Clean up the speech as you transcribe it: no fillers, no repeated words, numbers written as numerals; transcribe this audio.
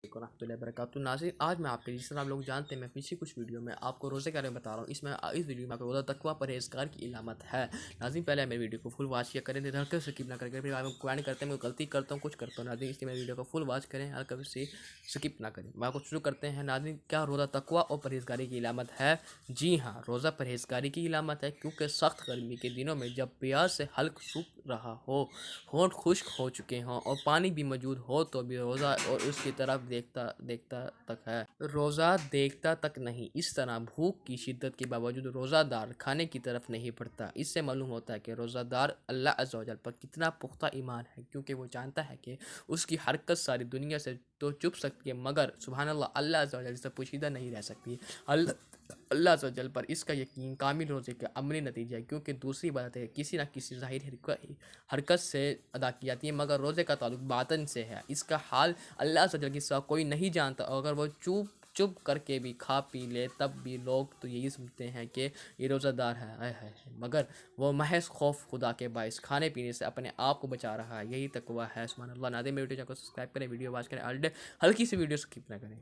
ورحمۃ اللہ وبرکاتہ۔ ناظرین، آج میں آپ کے جس طرح آپ لوگ جانتے ہیں میں پیچھے کچھ ویڈیو میں آپ کو روزے کے بارے میں بتا رہا ہوں۔ اس ویڈیو میں آپ کو روزہ تقویٰ پرہیزگار کی علامت ہے۔ ناظرین، پہلے میری ویڈیو کو فل واچ کیا کریں، ہلکے سے سکپ نہ کریں، پھر آپ کوائنٹ کرتے ہیں میں غلطی کرتا ہوں، کچھ کرتا ہوں ناظرین، اس لیے میری ویڈیو کو فل واچ کریں، ہلکے سے سکپ نہ کریں۔ میں آپ کو شروع کرتے ہیں ناظرین، کیا روزہ تقویٰ اور پرہیزگاری کی علامت ہے؟ جی ہاں، روزہ پرہیزگاری کی علامت ہے، کیونکہ سخت گرمی کے دنوں میں جب پیاس سے حلق سوکھ رہا ہو، ہونٹ خشک ہو چکے ہوں اور پانی بھی موجود ہو تو بھی روزہ اور اس کی طرف دیکھتا تک ہے، روزہ دیکھتا تک نہیں۔ اس طرح بھوک کی شدت کے باوجود روزہ دار کھانے کی طرف نہیں بڑھتا۔ اس سے معلوم ہوتا ہے کہ روزہ دار اللہ عز و جل پر کتنا پختہ ایمان ہے، کیونکہ وہ جانتا ہے کہ اس کی حرکت ساری دنیا سے تو چھپ سکتی ہے مگر سبحان اللہ حض و جل سے پوشیدہ نہیں رہ سکتی۔ اللہ عز و جل پر اس کا یقین کامل روزے کا عملی نتیجہ ہے، کیونکہ دوسری بات ہے کسی نہ کسی ظاہر حرکت سے ادا کی جاتی ہے مگر روزے کا تعلق باطن سے ہے۔ اس کا حال اللہ عز و جل کے سوا کوئی نہیں جانتا، اور اگر وہ چپ کر کے بھی کھا پی لے تب بھی لوگ تو یہی سمجھتے ہیں کہ یہ روزہ دار ہے مگر وہ محض خوف خدا کے باعث کھانے پینے سے اپنے آپ کو بچا رہا ہے۔ یہی تقویٰ ہے۔ سبحان اللہ۔ ناظرین، میری ویڈیو کو سبسکرائب کریں، ویڈیو واچ کریں، ہلکی سی ویڈیو سکپ نہ کریں۔